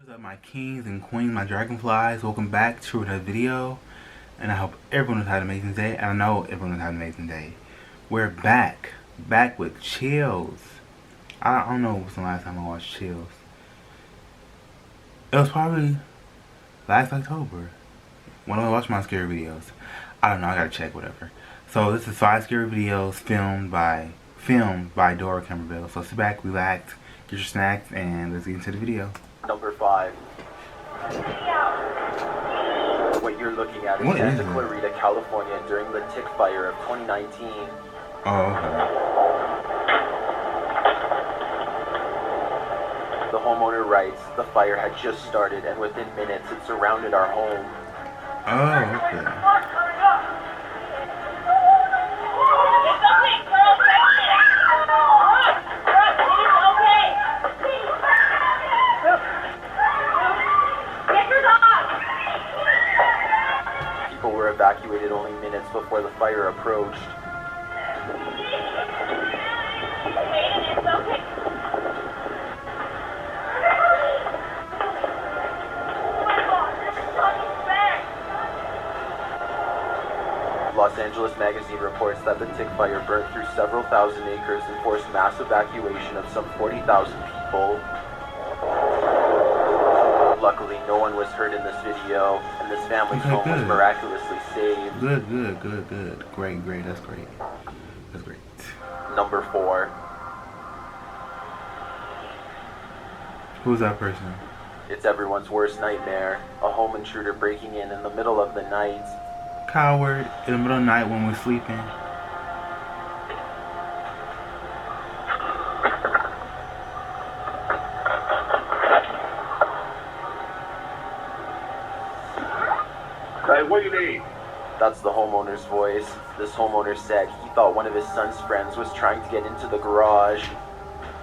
What is up, my kings and queens, my dragonflies? Welcome back to another video, and I hope everyone has had an amazing day, and I know everyone has had an amazing day. We're back with Chills. I don't know what's the last time I watched Chills. It was probably last October when I watched my scary videos. I don't know, I gotta check, whatever. So this is 5 scary videos filmed by Doorbell. So sit back, relax, get your snacks, and let's get into the video. Number 5. What you're looking at is Santa Clarita, California during the tick fire of 2019. Oh, okay. The homeowner writes, the fire had just started and within minutes it surrounded our home. Oh, okay. Evacuated only minutes before the fire approached. Los Angeles Magazine reports that the tick fire burned through several thousand acres and forced mass evacuation of some 40,000 people. Luckily, no one was hurt in this video, and this family's home was miraculously saved. Good. Great. That's great. Number 4. Who's that person? It's everyone's worst nightmare. A home intruder breaking in the middle of the night. Coward, in the middle of the night when we're sleeping. Hey, what do you need? That's the homeowner's voice. This homeowner said he thought one of his son's friends was trying to get into the garage.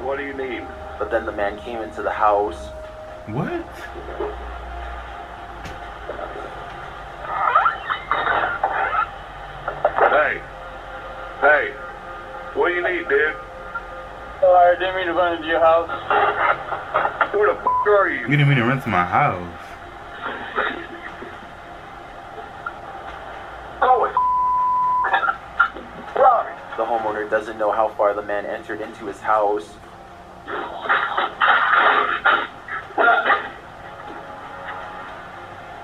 What do you need? But then the man came into the house. What? Hey, what do you need, dude? Sorry, I didn't mean to run into your house. Who the f*** are you? You didn't mean to run to my house. The homeowner doesn't know how far the man entered into his house.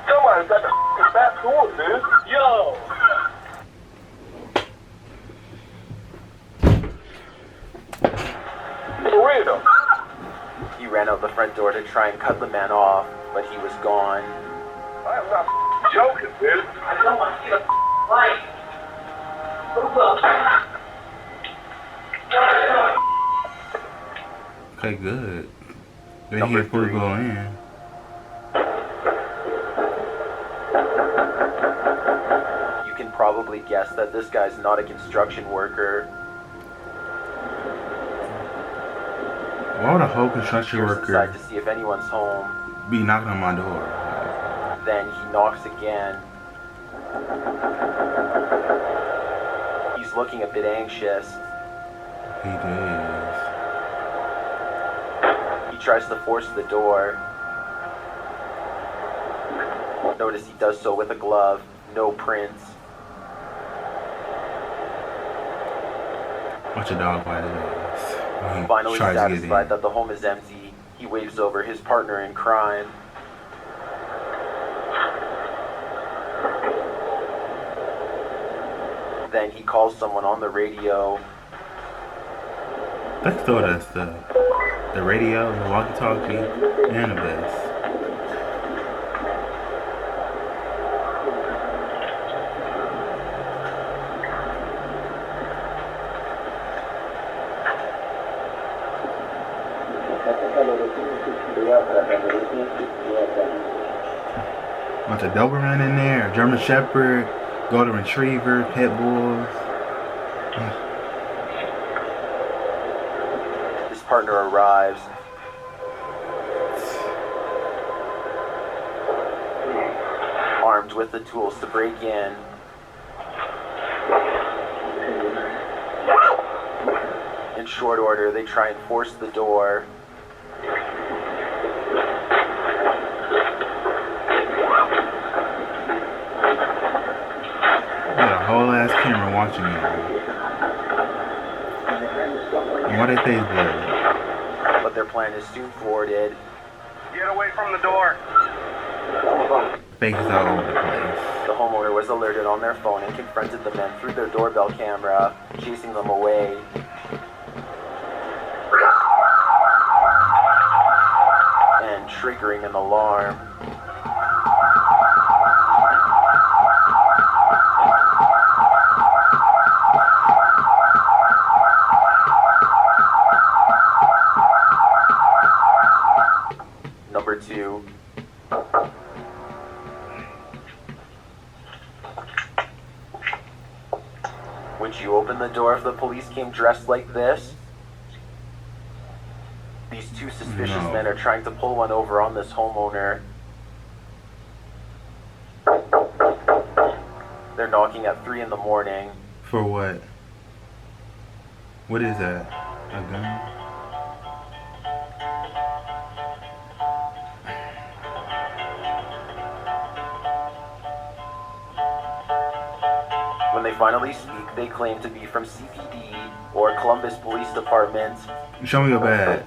Somebody's got the back door, dude. Yo! For real? He ran out the front door to try and cut the man off, but he was gone. I'm not joking, dude. I don't want to see the light. Okay, good. They're Number here before we 3. go in. You can probably guess that this guy's not a construction worker. Why would a whole construction Peers inside worker to see if anyone's home. be knocking on my door? Then he knocks again. He's looking a bit anxious. He does. He tries to force the door. Notice he does so with a glove. No prints. Bunch of dog fighting ass. Finally satisfied that the home is empty, he waves over his partner in crime. Then he calls someone on the radio. Let's throw that stuff. The radio, the walkie-talkie, and the best. Bunch of Doberman in there, German Shepherd, Golden Retriever, Pit Bulls. His partner arrives. Armed with the tools to break in. In short order, they try and force the door. watching him. And why they say he's blood? But their plan is soon thwarted. Get away from the door. Faces all over the place. The homeowner was alerted on their phone and confronted the men through their doorbell camera, chasing them away. And triggering an alarm. Number 2. Would you open the door if the police came dressed like this? These two suspicious No. men are trying to pull one over on this homeowner. They're knocking at 3 in the morning. For what? What is that? A gun? When they finally speak, they claim to be from CPD or Columbus Police Department. Show me your badge.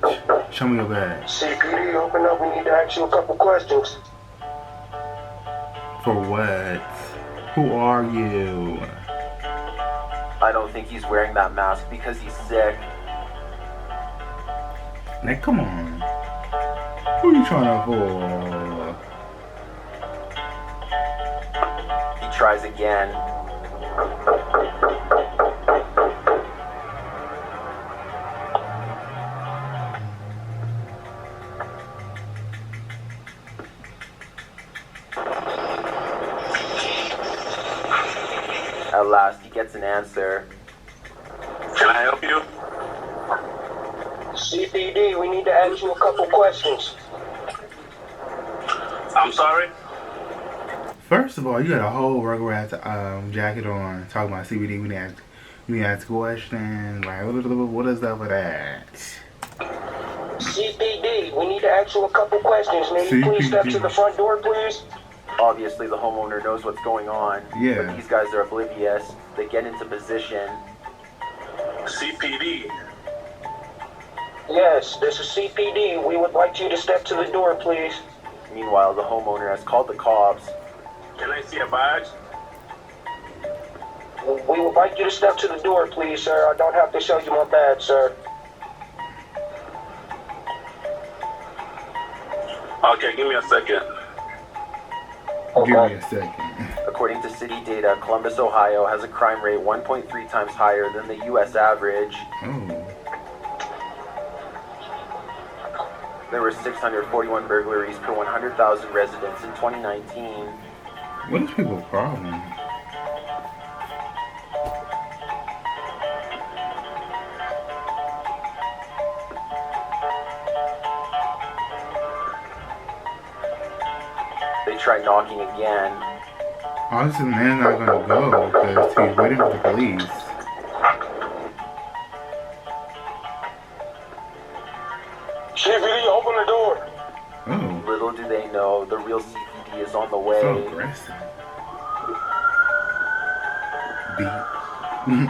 Show me your badge. CPD, open up. We need to ask you a couple questions. For what? Who are you? I don't think he's wearing that mask because he's sick. Now, come on. Who are you trying to fool? He tries again. At last, he gets an answer. Can I help you? CPD, we need to ask you a couple questions. I'm sorry? First of all, you got a whole Rugrats jacket on, talking about CBD. We need to ask questions. Like, what is up with that? CPD, we need to ask you a couple questions. May you please step to the front door, please? Obviously, the homeowner knows what's going on. Yeah. But these guys are oblivious. They get into position. CPD. Yes, this is CPD. We would like you to step to the door, please. Meanwhile, the homeowner has called the cops. Can I see a badge? We would like you to step to the door, please, sir. I don't have to show you my badge, sir. Okay, give me a second. Give me a second. According to city data, Columbus, Ohio has a crime rate 1.3 times higher than the U.S. average. Oh. There were 641 burglaries per 100,000 residents in 2019. What is people's problem? They tried knocking again. Obviously, the man's not gonna go because he's waiting for the police. CPD, open the door. Oh, Little do they know, the real CPD is on the way. so aggressive. Beat.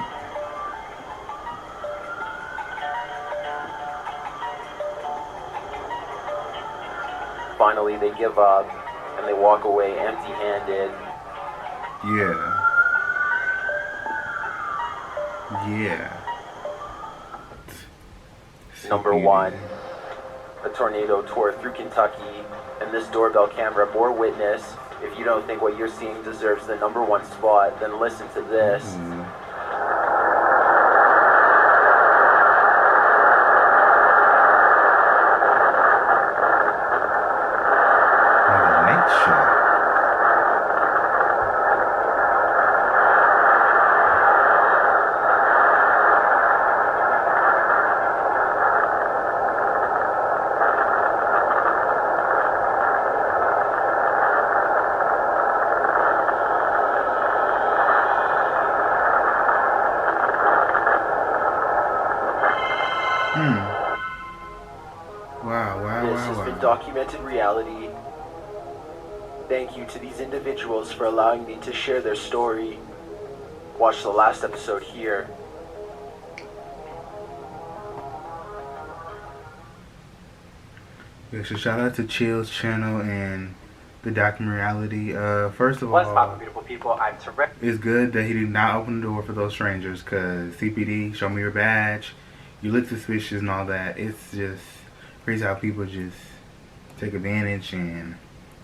Finally, they give up, and they walk away empty-handed. Yeah. Yeah. Number 1. A tornado tore through Kentucky, and this doorbell camera bore witness. If you don't think what you're seeing deserves the number 1 spot, then listen to this. Mother Nature. This has been documented reality. Thank you to these individuals for allowing me to share their story. watch the last episode here. Yeah, so shout out to Chill's channel and the documentary reality. First of What's all, poppin', beautiful people? I'm terrific. it's good that he did not open the door for those strangers, because CPD, show me your badge, you look suspicious and all that. It's just crazy how people just take advantage and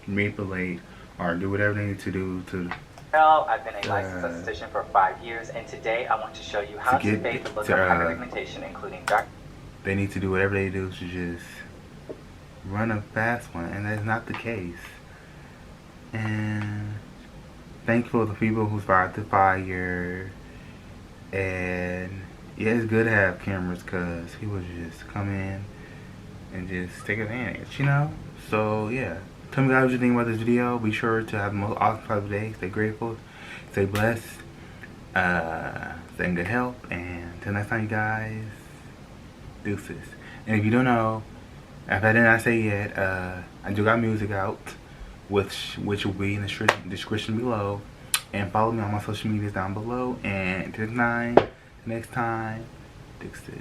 manipulate or do whatever they need to do to I've been a licensed esthetician for 5 years, and today I want to show you how to fade the look of hyperpigmentation, including dark. They need to do whatever they do to just run a fast one, and that's not the case. And thankful to the people who started the fire. And yeah, it's good to have cameras, because people just come in and just take advantage, you know? So yeah, tell me guys what you think about this video. Be sure to have the most awesome positive day. Stay grateful, stay blessed, stay in good health, and until next time, you guys, deuces. And if you don't know, if I did not say yet, I do got music out, which will be in the description below. And follow me on my social medias down below. And till next time, deuces.